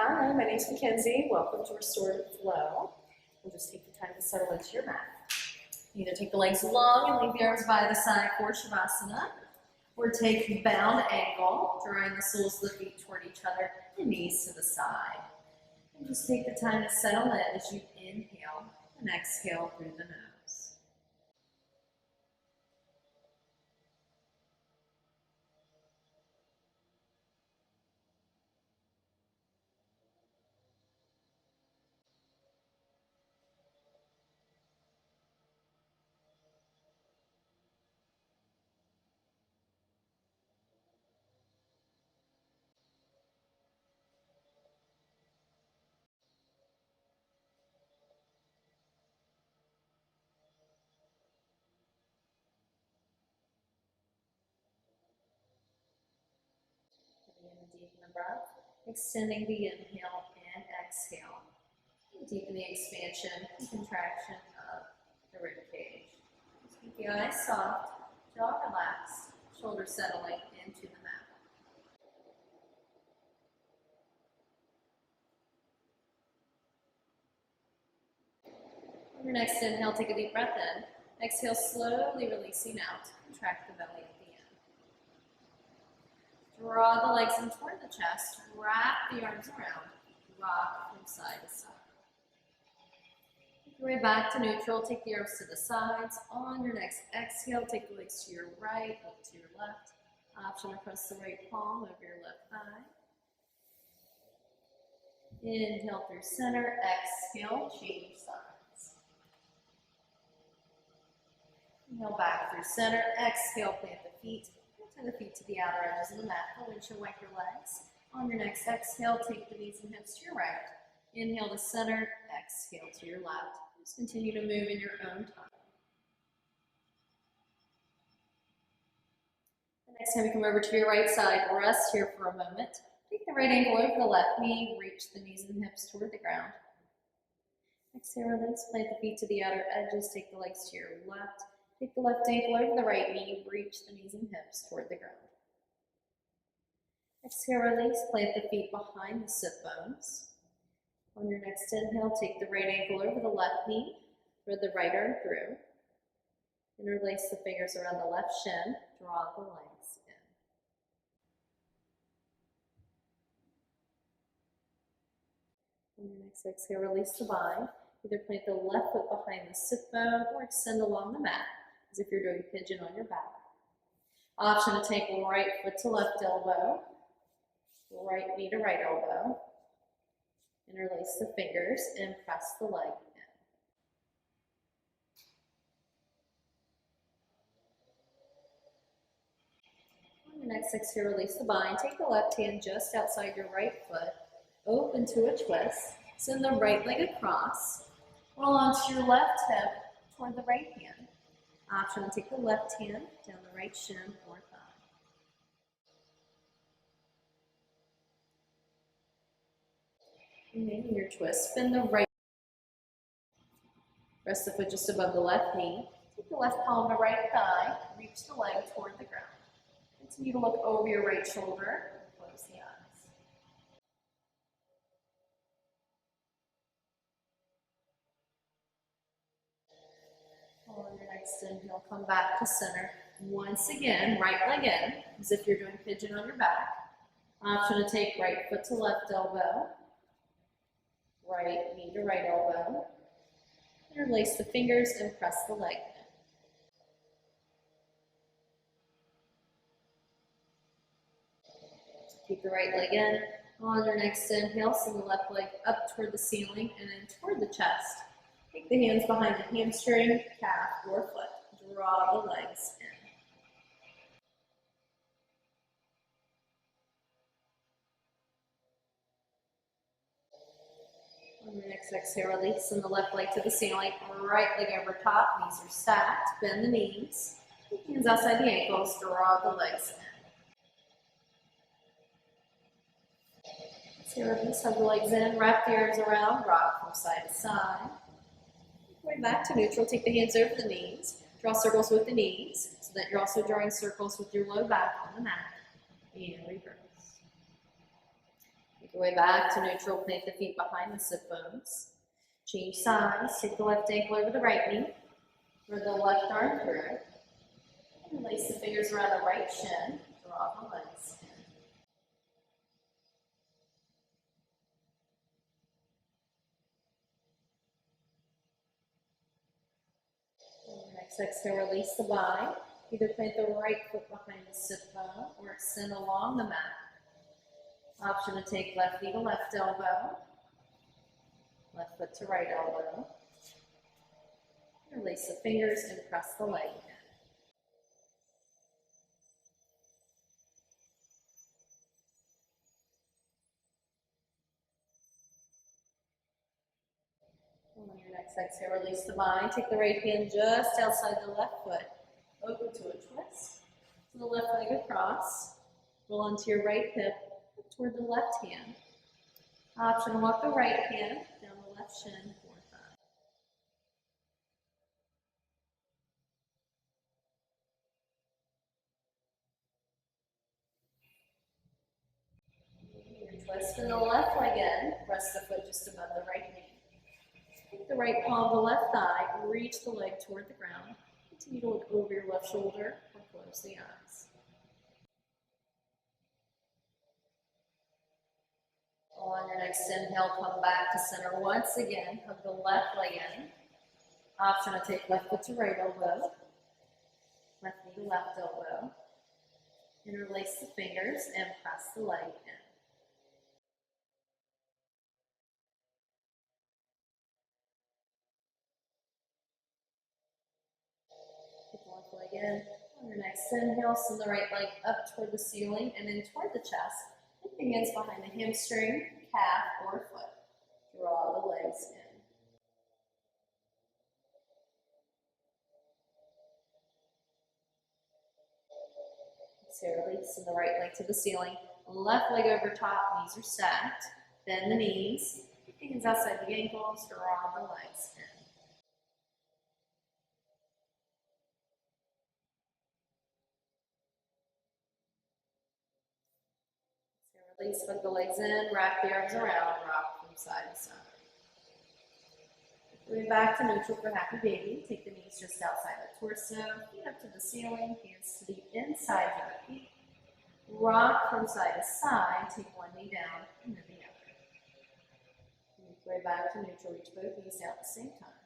Hi, my name is Mackenzie. Welcome to Restorative Flow. We'll just take the time to settle into your mat. Either take the legs long and leave the arms by the side for Shavasana, or take bound ankle, drawing the soles of the feet toward each other and knees to the side. And just take the time to settle in as you inhale and exhale through the nose. Deepen the breath, extending the inhale and exhale. Deepen the expansion and contraction of the rib cage. Keep the eyes soft, jaw relaxed, shoulders settling into the mat. On your next inhale, take a deep breath in. Exhale, slowly releasing out. Contract the belly at the end. Draw the legs in toward the chest. Wrap the arms around. Rock from side to side. Make your way back to neutral. Take the arms to the sides. On your next exhale, take the legs to your right, look to your left. Option to press the right palm over your left thigh. Inhale through center. Exhale, change sides. Inhale back through center. Exhale, plant the feet. Turn the feet to the outer edges of the mat. For windshield, wipe your legs. On your next exhale, take the knees and hips to your right. Inhale to center. Exhale to your left. Just continue to move in your own time. The next time you come over to your right side, rest here for a moment. Take the right ankle over the left knee. Reach the knees and hips toward the ground. Exhale, release. Plant the feet to the outer edges. Take the legs to your left. Take the left ankle over the right knee, reach the knees and hips toward the ground. Exhale, release, plant the feet behind the sit bones. On your next inhale, take the right ankle over the left knee, thread the right arm through. Interlace the fingers around the left shin, draw the legs in. On your next exhale, release the bind. Either plant the left foot behind the sit bone or extend along the mat, as if you're doing pigeon on your back. Option to take right foot to left elbow, right knee to right elbow. Interlace the fingers and press the leg in. On your next exhale, release the bind. Take the left hand just outside your right foot, open to a twist. Send the right leg across. Roll onto your left hip toward the right hand. Option to take the left hand down the right shin or thigh. Remaining your twist, spin the right. Rest the foot just above the left knee. Take the left palm to right thigh. Reach the leg toward the ground. Continue to look over your right shoulder. Close the eyes. On your next inhale, come back to center. Once again, right leg in, as if you're doing pigeon on your back. Option to take right foot to left elbow, right knee to right elbow. Interlace the fingers and press the leg in. Keep the right leg in. On your next inhale, send the left leg up toward the ceiling and then toward the chest. Take the hands behind the hamstring, calf, or foot. Draw the legs in. On your next exhale, release. Send the left leg to the ceiling, right leg over top. Knees are stacked. Bend the knees. Keep the hands outside the ankles. Draw the legs in. So release, hug the legs in. Wrap the arms around. Rock from side to side. Way back to neutral. Take the hands over the knees. Draw circles with the knees so that you're also drawing circles with your low back on the mat. And reverse. Make your way back to neutral, plant the feet behind the sit bones. Change sides, take the left ankle over the right knee, or the left arm through. And lace the fingers around the right shin, draw the legs in. Next exhale, release the body. Either plant the right foot behind the sit bone or extend along the mat. Option to take left knee to left elbow, left foot to right elbow. Release the fingers and press the leg in. On your next exhale, release the body. Take the right hand just outside the left foot. Open to a twist. So the left leg across. Roll onto your right hip toward the left hand. Option to walk the right hand down the left shin, 4, 5. Your twist in the left leg in. Rest the foot just above the right knee. Take the right palm of the left thigh and reach the leg toward the ground. Continue to look over your left shoulder or close the eyes. On your next inhale, come back to center once again. Hug the left leg in. Option to take left foot to right elbow. Left knee to left elbow. Interlace the fingers and press the leg in. Take the left leg in. On your next inhale, send the right leg up toward the ceiling and in toward the chest. Take the hands behind the hamstring, calf, or foot. Draw the legs in. Exhale, release, send the right leg to the ceiling. Left leg over top, knees are stacked. Bend the knees. Hands outside the ankles, draw the legs in. Release, hug the legs in, wrap the arms around, rock from side to side. Moving back to neutral for happy baby. Take the knees just outside the torso, feet up to the ceiling, hands to the inside of the feet. Rock from side to side, take one knee down and then the other. Make your way back to neutral, reach both knees down at the same time.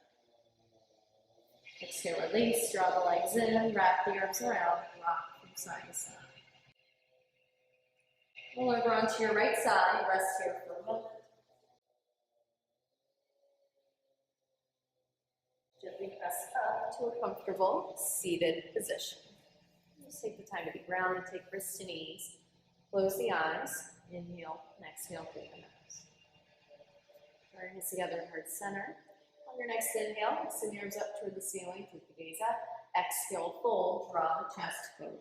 Exhale, release, draw the legs in, wrap the arms around, rock from side to side. Roll over onto your right side, rest here for a moment. Gently press up to a comfortable seated position. Just take the time to be grounded, take wrists to knees. Close the eyes, inhale and exhale through the nose. Bring your hands together in heart center. On your next inhale, send your arms up toward the ceiling, keep the gaze up. Exhale, fold, draw the chest forward.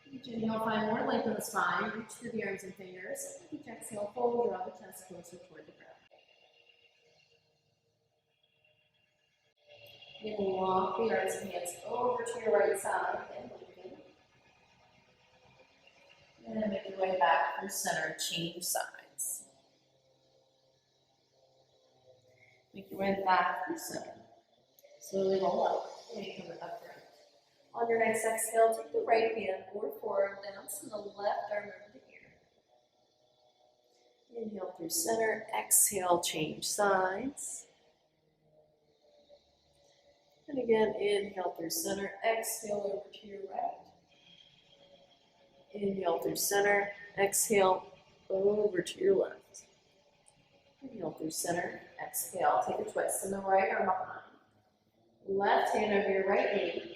Each inhale, find more length in the spine, reach through the arms and fingers. Each exhale, fold, draw the chest closer toward the ground. You can walk the arms and hands over to your right side and lengthen. And then make your way back through center, change sides. Make your way back through center. Slowly roll up and come upright. On your next exhale, take the right hand or forearm down, send the left arm over the ear. Inhale through center, exhale, change sides. And again, inhale through center, exhale over to your right. Inhale through center, exhale over to your left. Inhale through center, exhale, take a twist in the right arm behind. Left hand over your right knee.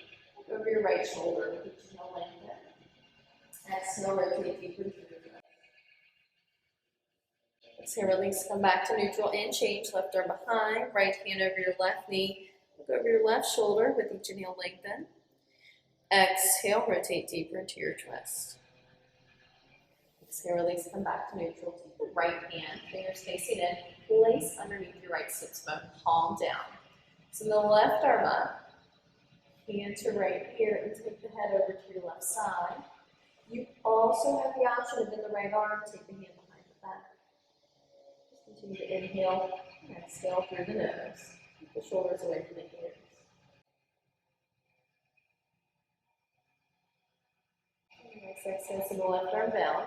Over your right shoulder, with each inhale lengthen. Exhale, rotate deeper through the right. Exhale, release, come back to neutral and change. Left arm behind, right hand over your left knee. Look over your left shoulder with each inhale lengthen. Exhale, rotate deeper into your twist. Exhale, release, come back to neutral. Take the right hand, fingers facing in, place underneath your right sits bone, palm down. Send the left arm up. Hand to right here and take the head over to your left side. You also have the option of bend the right arm, take the hand behind the back. Just continue to inhale and exhale through the nose. Keep the shoulders away from the ears. Next exhale, send the left arm down.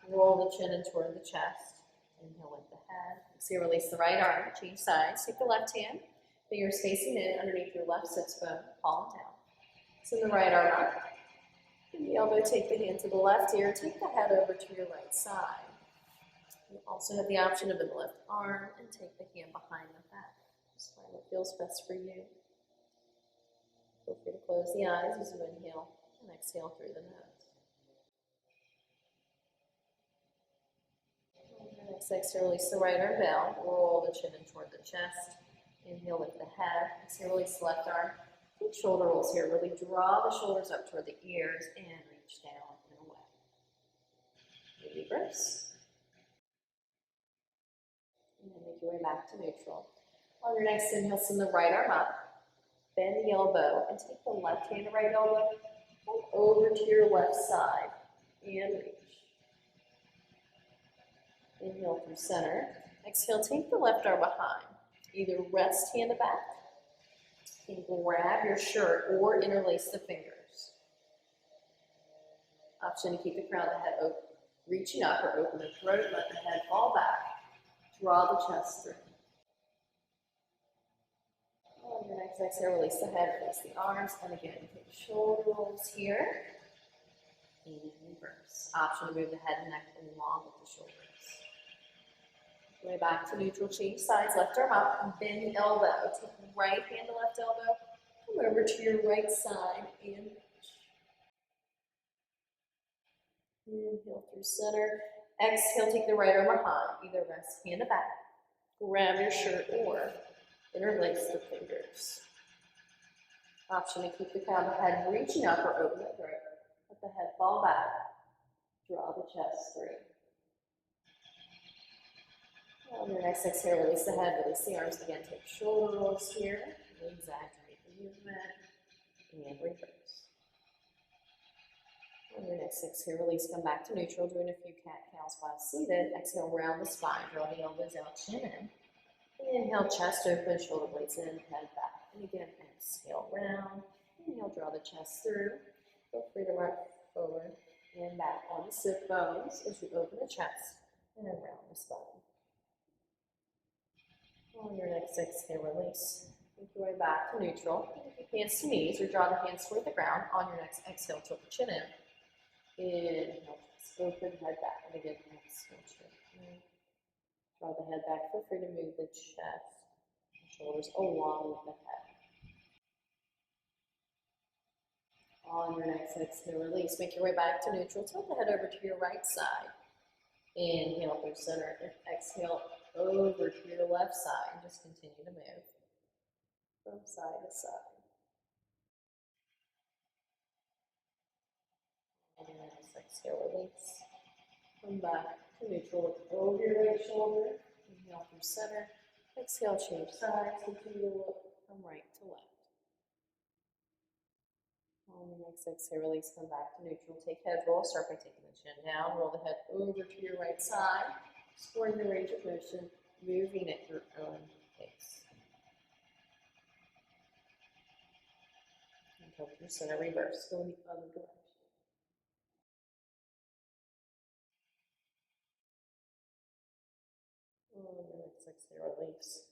Roll the chin in toward the chest. Inhale, lift the head. Exhale, release the right arm. Change sides. Take the left hand. Fingers facing in underneath your left sits bone. Palm down. Send the right arm up. Bend the elbow. Take the hand to the left ear. Take the head over to your right side. You also have the option of bend the left arm and take the hand behind the back. Just find what feels best for you. Feel free to close the eyes as you inhale and exhale through the nose. Next exhale, release the right arm down. Roll the chin in toward the chest. Inhale, lift the head. Exhale, release the left arm. Take shoulder rolls here. Really draw the shoulders up toward the ears and reach down and away. Baby breaths. And then make your way back to neutral. On your next inhale, send the right arm up. Bend the elbow and take the left hand to right elbow over to your left side and reach. Inhale through center. Exhale, take the left arm behind. Either rest hand to back, and grab your shirt, or interlace the fingers. Option to keep the crown of the head open, reaching up or open the throat, let the head fall back. Draw the chest through. On your next exhale, release the head, release the arms, and again, take shoulder rolls here. And reverse. Option to move the head and neck along with the shoulders. Way back to neutral, change sides, left arm up, and bend the elbow. Take the right hand to left elbow, come over to your right side, and reach. Inhale through center. Exhale, take the right arm behind. Either rest hand to back, grab your shirt, or interlace the fingers. Option to keep the crown of the head reaching up or open the throat. Let the head fall back. Draw the chest through. On your next exhale, release the head, release the arms. Again, take shoulder rolls here. Exaggerate the movement. And reverse. On your next exhale, release, come back to neutral, doing a few cat-cows while seated. Exhale, round the spine, draw the elbows out, chin in. Inhale, chest open, shoulder blades in, head back. And again, exhale, round. Inhale, draw the chest through. Feel free to rock forward and back on the sit bones as you open the chest and round the spine. On your next exhale, release. Make your way back to neutral. Hands to knees or draw the hands toward the ground. On your next exhale, tilt the chin in. Inhale, chest open, head back. And again, exhale, chin in. Draw the head back. Feel free to move the chest and shoulders along with the head. On your next exhale, release. Make your way back to neutral. Tilt the head over to your right side. Inhale through center. Exhale over to your left side. And just continue to move from side to side. On your next exhale, release. Come back to neutral. Look over your right shoulder. Inhale through center. Exhale, change sides. Continue to look from right to left. On your next exhale, release, come back to neutral. Take head roll, start by taking the chin down. Roll the head over to your right side. Exploring the range of motion, moving at your own pace. And go through center, reverse. Go in the other direction. On your next exhale, release.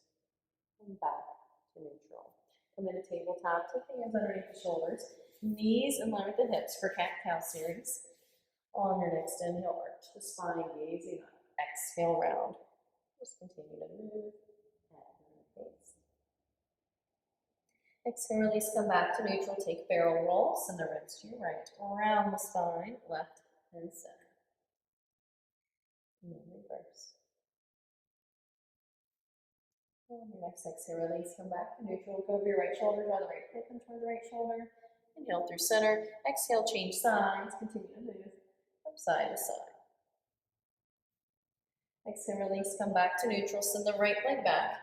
Come back to neutral. Come into tabletop. Take the hands underneath the shoulders. Knees in line with the hips for cat-cow series. On your next inhale, arch the spine, gazing up. Exhale, round. Just continue to move at your pace. Exhale, release, come back to neutral. Take barrel roll, send the ribs to your right. Around the spine, left and center. And then reverse. On your next exhale, release, come back to neutral. Look over your right shoulder, draw the right hip in toward the right shoulder. Inhale through center. Exhale, change sides. Continue to move from side to side. Exhale, release, come back to neutral. Send the right leg back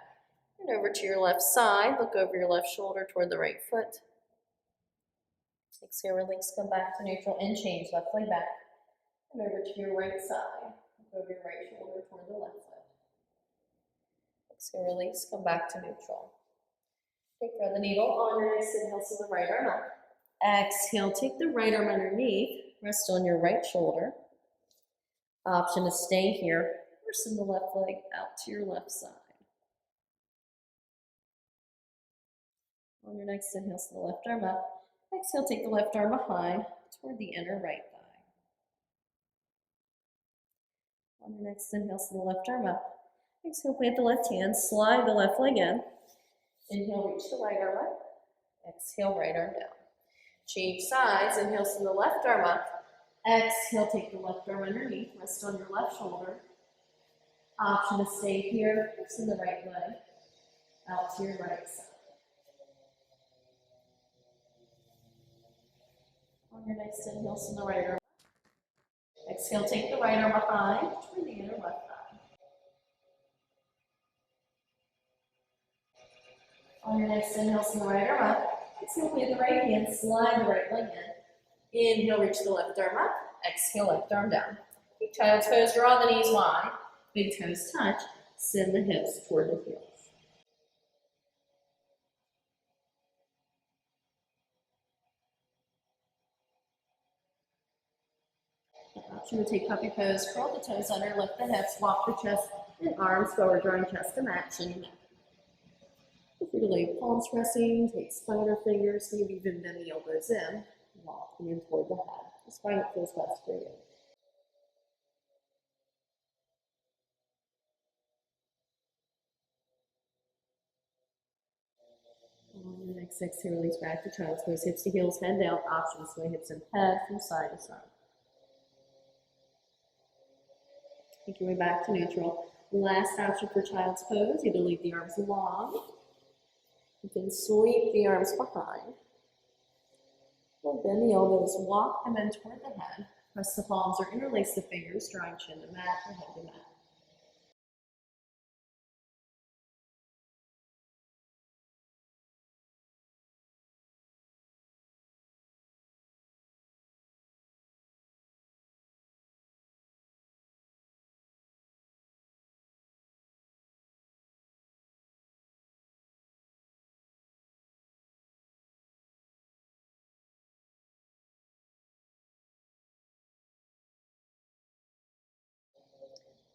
and over to your left side. Look over your left shoulder toward the right foot. Exhale, release, come back to neutral and change. Left leg back and over to your right side. Look over your right shoulder toward the left foot. Exhale, release, come back to neutral. Take thread the needle on your next inhale, so the right arm up. Exhale, take the right arm underneath, rest on your right shoulder. Option to stay here, or send the left leg out to your left side. On your next inhale, send the left arm up. Exhale, take the left arm behind toward the inner right thigh. On your next inhale, send the left arm up. Exhale, plant the left hand, slide the left leg in. Inhale, reach the right arm up. Exhale, right arm down. Change sides. Inhale, send the left arm up. Exhale, take the left arm underneath. Rest on your left shoulder. Option to stay here. Send the right leg out to your right side. On your next inhale, send the right arm up. Exhale, take the right arm behind toward the inner left thigh. On your next inhale, send the right arm up. Exhale, plant the right hand, slide the right leg in. Inhale, reach the left arm up. Exhale, left arm down. Keep child's pose, draw the knees wide. Big toes touch. Send the hips toward the heels. Option to take puppy pose, curl the toes under, lift the hips, walk the chest and arms forward, drawing chest to match and neck. Feel free to leave palms pressing, take spider fingers, maybe even bend the elbows in, walking in toward the head. Just find what feels best for you. On your next exhale, release back to child's pose, hips to heels, head down. Option to sway hips and head from side to side. Make your way back to neutral. Last option for child's pose, either leave the arms long. You can sweep the arms behind. Or bend the elbows, walk them in toward the head. Press the palms or interlace the fingers, drawing chin to mat or head to mat.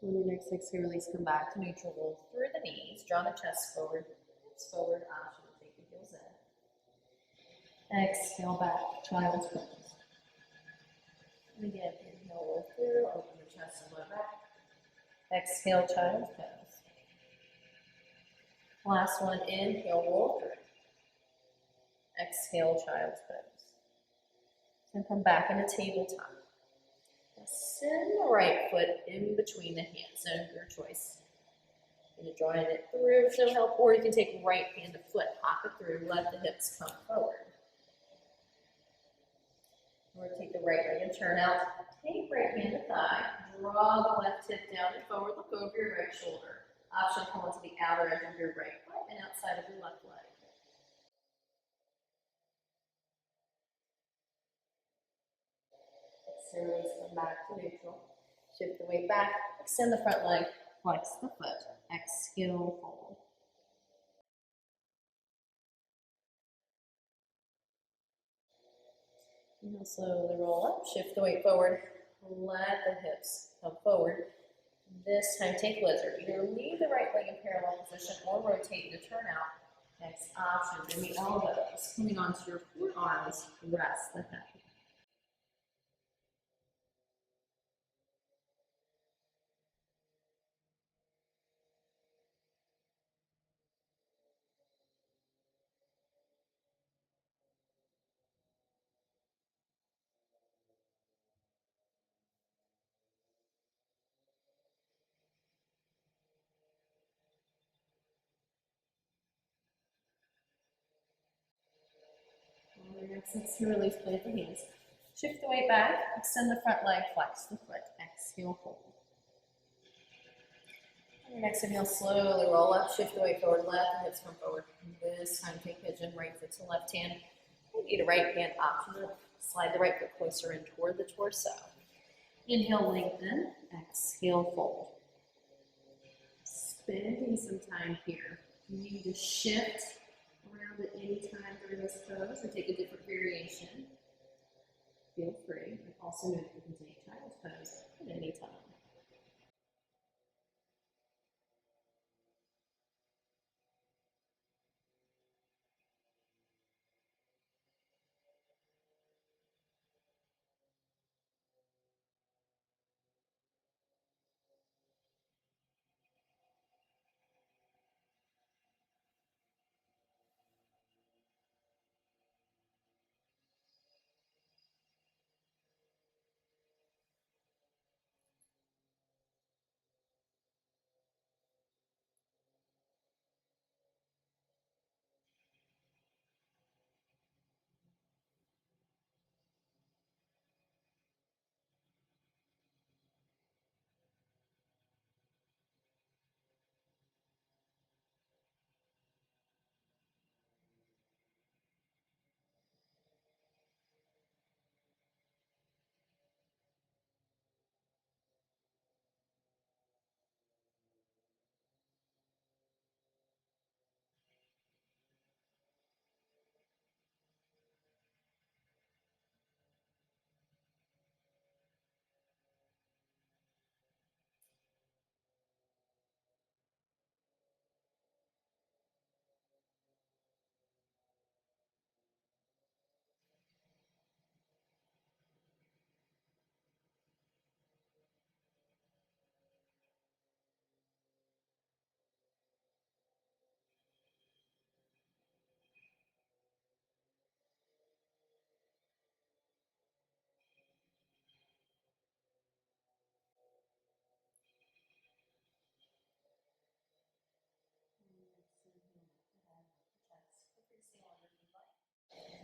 On your next exhale, release, come back to neutral. Roll through the knees, draw the chest forward, hips forward, option to take the heels in. Exhale back, child's pose. And again, inhale, roll through, open the chest and low back. Exhale, child's pose. Last one, inhale, roll through. Exhale, child's pose. And come back into tabletop. Send the right foot in between the hands, so your choice. You're drawing it through with no help, or you can take right hand to foot, hop it through, let the hips come forward. Or take the right leg and turn out. Take right hand to thigh, draw the left hip down and forward, look over your right shoulder. Option to come onto the outer edge of your right foot and outside of your left leg. Exhale, release, come back to neutral. Shift the weight back, extend the front leg, flex the foot. Exhale, fold. Inhale, slowly roll up, shift the weight forward, let the hips come forward. This time take lizard. Either leave the right leg in parallel position or rotate to turn out. Next option, bring the elbows coming onto your forearms, rest the head. On your next exhale, release, plant the hands. Shift the weight back, extend the front leg, flex the foot. Exhale, fold. On your next inhale, slowly roll up, shift the weight forward, let the hips come forward. This time take pigeon, right foot to left hand. Need a right hand option to slide the right foot closer in toward the torso. Inhale, lengthen. Exhale, fold. Spending some time here. You need to shift around at any time during this pose or take a different variation. Feel free. And also know that you can take child's pose at any time.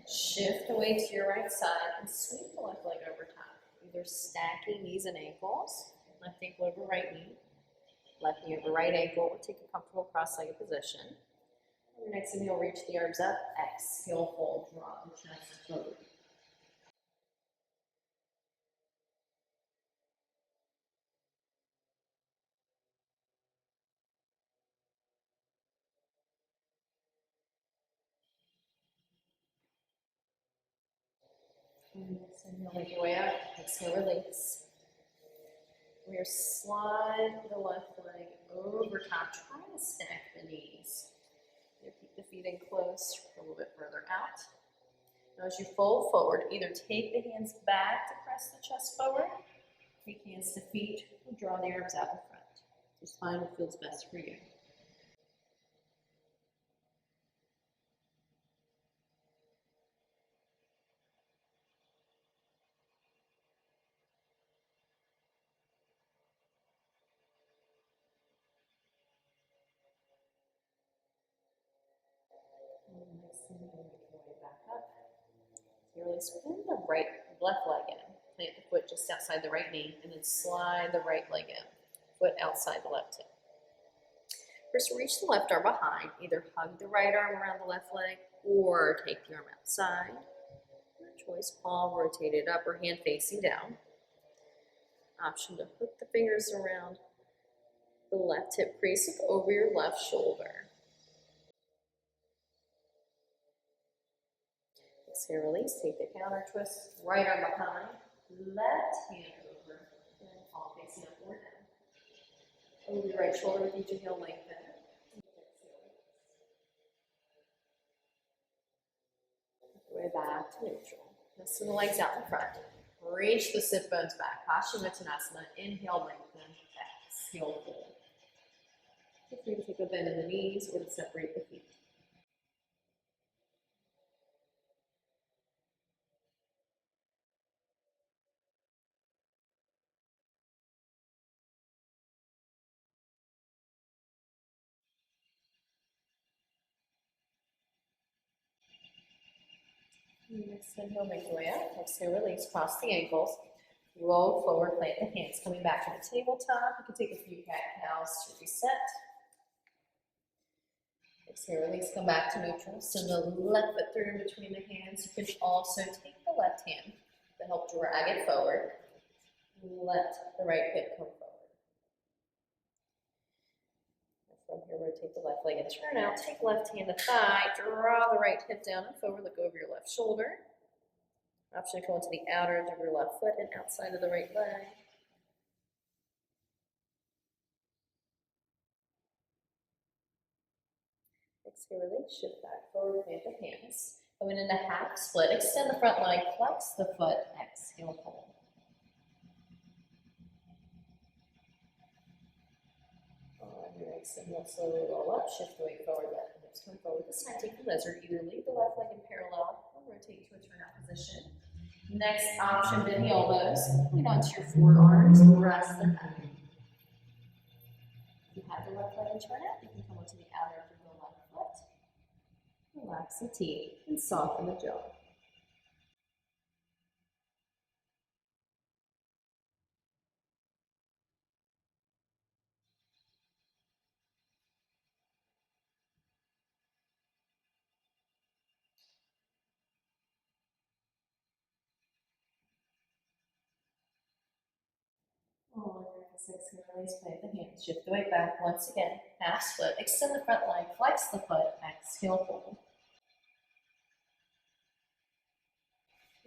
Shift away to your right side and sweep the left leg over top. Either stacking knees and ankles, left ankle over right knee, left knee over right ankle, or take a comfortable cross-legged position. On your next inhale, reach the arms up. Exhale, fold, drop the chest forward. Next inhale, make your way up. Exhale, release. We are slide the left leg over top. Try to stack the knees. You keep the feet in close, a little bit further out. Now as you fold forward, either take the hands back to press the chest forward, take hands to feet, or draw the arms out in front. Just find what feels best for you. And next thing, make your way back up. So you really spin the left leg in. Plant the foot just outside the right knee, and then slide the right leg in. Foot outside the left hip. First, reach the left arm behind. Either hug the right arm around the left leg, or take the arm outside. Your choice, palm rotated up or hand facing down. Option to hook the fingers around the left hip crease, look over your left shoulder. Exhale, release, take the counter twist, right arm behind, left hand over, and palm facing up or down. Over your right shoulder with each inhale, lengthen. Way back to neutral. Now send the legs out in front. Reach the sit bones back. Paschimottanasana. Inhale, lengthen. Exhale, fold. Feel free to take a bend in the knees or to separate the feet. Next inhale, make your way up. Exhale, release. Cross the ankles. Roll forward, plant the hands. Coming back to the tabletop. You can take a few cat-cows to reset. Exhale, release, come back to neutral. Send the left foot through in between the hands. You can also take the left hand to help drag it forward. Let the right hip come forward. From here, rotate the left leg and turn out. Take left hand to thigh, draw the right hip down and forward, look over your left shoulder. Option to go into the outer edge of your left foot and outside of the right leg. Exhale, release, shift back forward, plant the hands. Going into half split, extend the front leg, flex the foot, exhale, fold. On your exhale, slowly roll up, shift the weight forward, let the hips come forward. This time, take the lizard, either leave the left leg in parallel or rotate to a turnout position. Next option, bend the elbows, lean onto your forearms, rest the back. If you have the left leg in turnout, you can come onto the outer edge of the left foot. Relax the teeth and soften the jaw. On your exhale, release, plant the hands, shift the weight back once again, half split, extend the front leg, flex the foot, exhale, fold.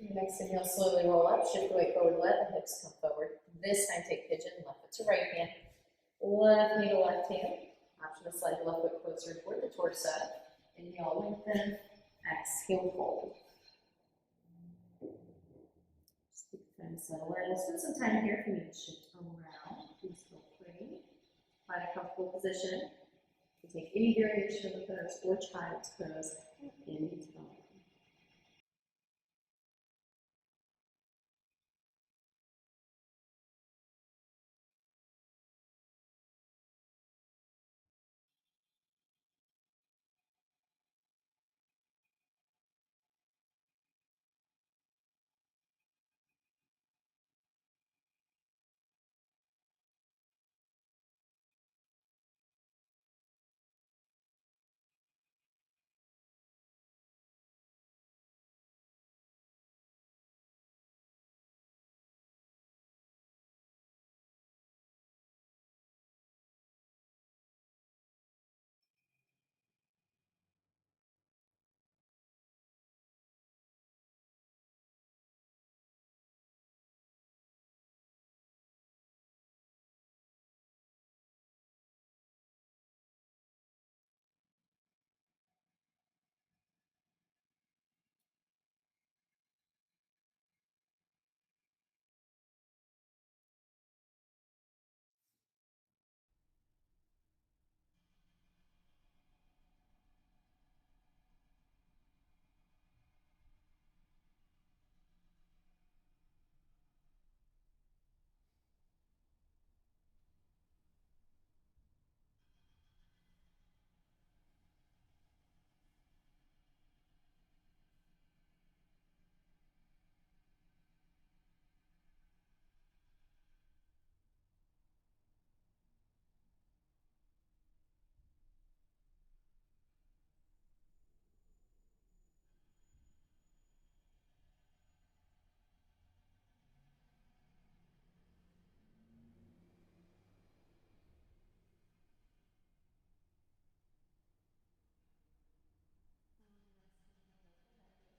Your next inhale, slowly roll up, shift the weight forward, let the hips come forward. This time, take pigeon, left foot to right hand, left knee to left hand. Option to slide the left foot closer toward the torso. Inhale, lengthen, exhale, fold. Just keep the time to settle in. We'll spend some time here if you need to shift around. Please feel free. Find a comfortable position. You can take any variation of the pose or child's pose at any time.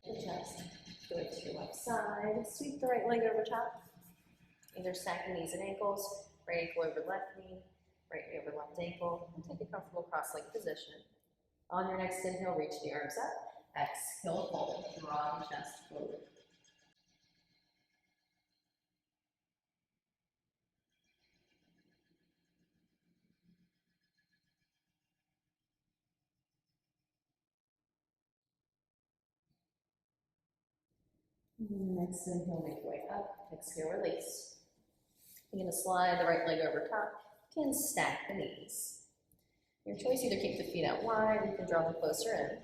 Adjust. Go to your left side. Sweep the right leg over top. Either stack the knees and ankles, right ankle over left knee, right knee over left ankle. And take a comfortable cross-legged position. On your next inhale, reach the arms up. Exhale, fold. Draw the chest forward. Next inhale, make your way up. Exhale, release. You're going to slide the right leg over top. You can stack the knees. Your choice, either keep the feet out wide, or you can draw them closer in.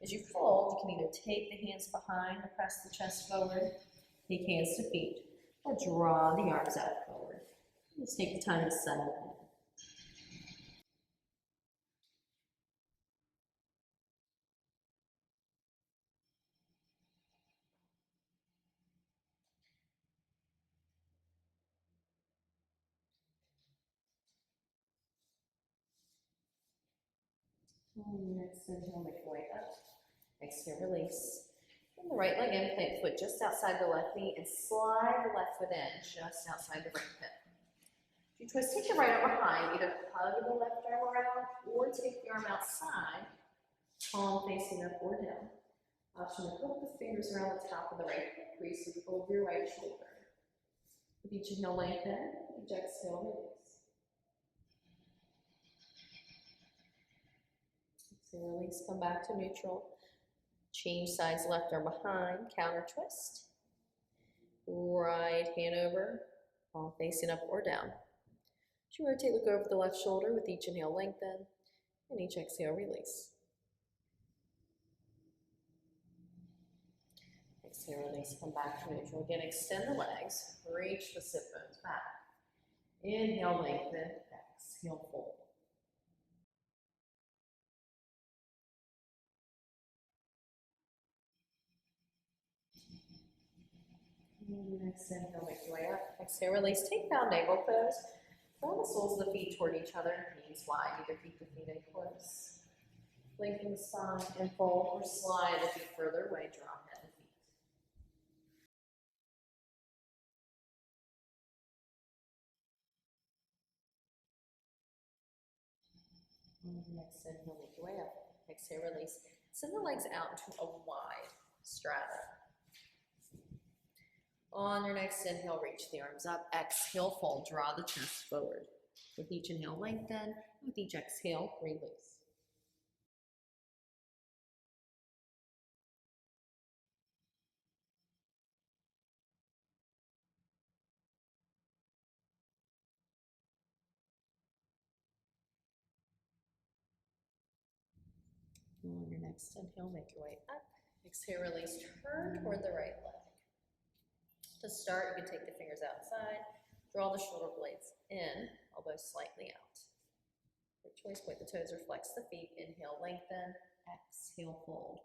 As you fold, you can either take the hands behind or press the chest forward, take hands to feet, or draw the arms out forward. Just take the time to settle in. On your next inhale, make your way up. Exhale, release. Bring the right leg in, plant foot just outside the left knee, and slide the left foot in, just outside the right hip. If you twist, take the right arm behind, either hug the left arm around, or take the arm outside, palm facing up or down. Option to hook the fingers around the top of the right hip crease over your right shoulder. With each inhale, lengthen. Each exhale, release. Exhale, release. Come back to neutral. Change sides, left arm behind. Counter twist. Right hand over. Palm facing up or down. As you rotate, look over the left shoulder. With each inhale, lengthen. And each exhale, release. Exhale, release, come back to neutral. Again, extend the legs, reach the sit bones back. Inhale, lengthen, exhale, fold. Next inhale, make your way up. Exhale, release, take down navel pose. Draw the soles of the feet toward each other, knees wide, either keep the feet in close. Lengthen the spine and fold, or slide the feet further away, drop head and feet. Next inhale, make your way up. Exhale, release. Send the legs out into a wide straddle. On your next inhale, reach the arms up. Exhale, fold. Draw the chest forward. With each inhale, lengthen. With each exhale, release. On your next inhale, make your way up. Exhale, release. Turn toward the right leg. To start, you can take the fingers outside. Draw the shoulder blades in, elbows slightly out. Your choice, point the toes or flex the feet. Inhale, lengthen. Exhale, fold.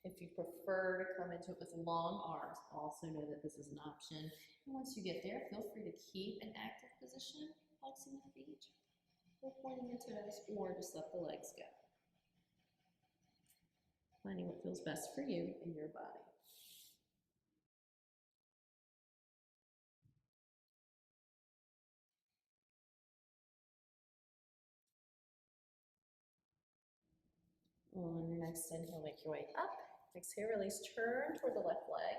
If you prefer to come into it with long arms, also know that this is an option. And once you get there, feel free to keep an active position, flexing the feet, or pointing the toes, or just let the legs go. Finding what feels best for you and your body. On your next inhale, make your way up. Exhale, release, turn toward the left leg.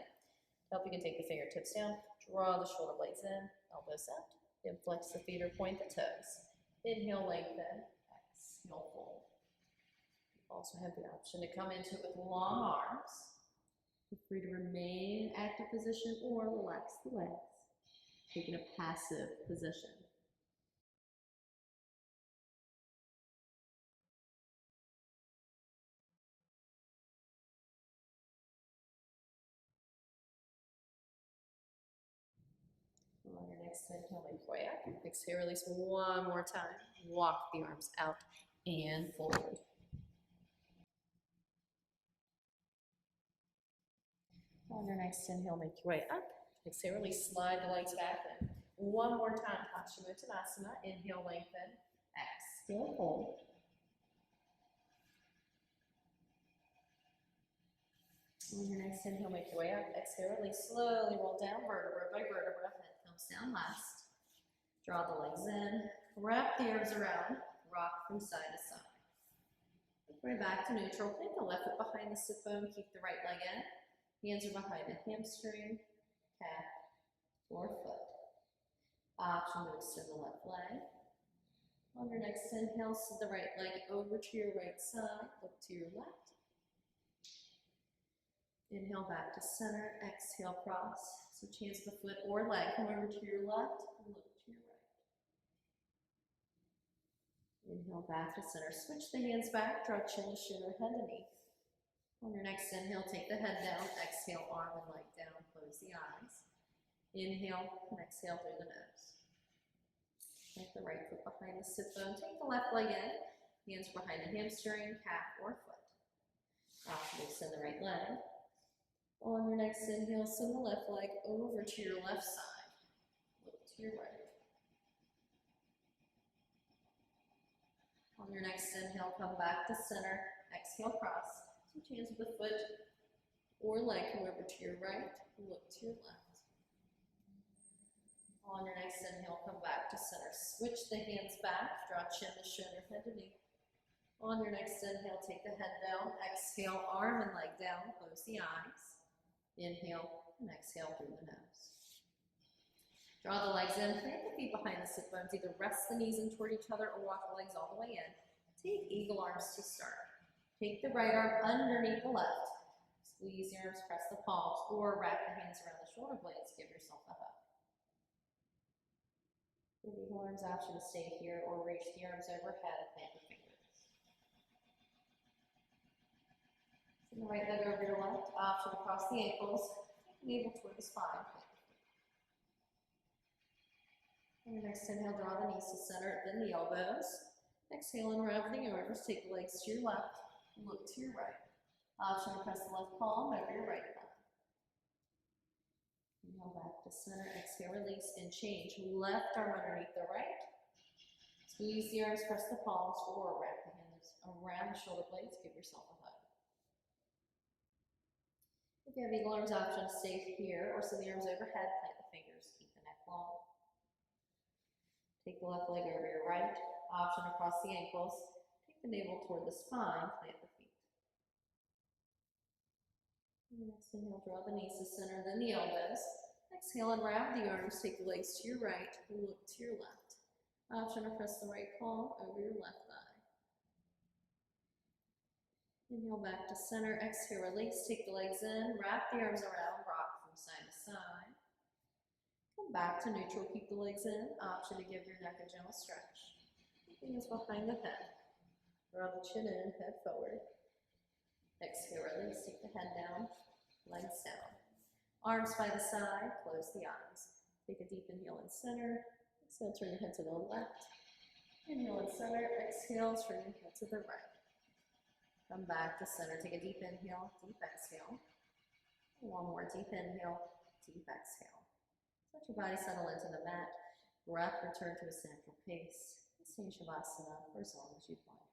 To help, you can take the fingertips down, draw the shoulder blades in, elbows out, then flex the feet or point the toes. Inhale, lengthen, exhale, fold. You also have the option to come into it with long arms. Feel free to remain in active position or relax the legs, taking a passive position. On your next inhale, make your way up. Exhale, release one more time. Walk the arms out and forward. On your next inhale, make your way up. Exhale, release, slide the legs back in. One more time, Paschimottanasana. Inhale, lengthen. Exhale, hold. On your next inhale, make your way up. Exhale, release, slowly roll down vertebra by vertebra. Head comes down last. Draw the legs in. Wrap the arms around. Rock from side to side. Right back to neutral. Plant the left foot behind the sit bone. Keep the right leg in. Hands are behind the hamstring, calf, or foot. Option to extend the left leg. On your next inhale, send the right leg over to your right side. Look to your left. Inhale back to center. Exhale, cross. So chance the foot or leg. Come over to your left and look to your right. Inhale back to center. Switch the hands back. Draw chin to shin or head to knee. On your next inhale, take the head down. Exhale, arm and leg down. Close the eyes. Inhale and exhale through the nose. Take the right foot behind the sit bone. Take the left leg in. Hands behind the hamstring, calf, or foot. Option to extend the right leg. On your next inhale, send the left leg over to your left side. Look to your right. On your next inhale, come back to center. Exhale, cross. Switch hands with the foot or leg, come over to your right, look to your left. On your next inhale, come back to center. Switch the hands back, draw chin to shoulder, head to knee. On your next inhale, take the head down. Exhale, arm and leg down, close the eyes. Inhale and exhale through the nose. Draw the legs in, plant the feet behind the sit bones. Either rest the knees in toward each other or walk the legs all the way in. Take eagle arms to start. Take the right arm underneath the left. Squeeze the arms, press the palms, or wrap the hands around the shoulder blades. Give yourself a hug. Give the eagle arms option to stay here or reach the arms overhead and plant the fingers. Send the right leg over your left, option across the ankles, navel toward the spine. On your next inhale, draw the knees to center, then the elbows. Exhale and wrap the arms, take the legs to your left, look to your right. Option to press the left palm over your right thigh. Inhale back to center, exhale, release, and change. Left arm underneath the right. Squeeze the arms, press the palms, or wrap the hands around the shoulder blades. Give yourself a hug. If you have eagle arms option, stay here, or send the arms overhead, plant the fingers, keep the neck long. Take the left leg over your right, option across the ankles. Take the navel toward the spine, plant the feet. Next inhale, draw the knees to center, then the elbows. Exhale and wrap the arms, take the legs to your right, look to your left. Option to press the right palm over your left thigh. Inhale back to center, exhale, release, take the legs in, wrap the arms around, rock from side to side. Come back to neutral, keep the legs in, option to give your neck a gentle stretch. Hands behind the head. Draw the chin in, head forward. Exhale, release, take the head down, legs down. Arms by the side, close the eyes. Take a deep inhale in center. Exhale, turn your head to the left. Inhale in center, exhale, turn your head to the right. Come back to center, take a deep inhale, deep exhale. One more deep inhale, deep exhale. Let your body settle into the mat. Breath return to its natural pace. Stay in Shavasana for as long as you'd like.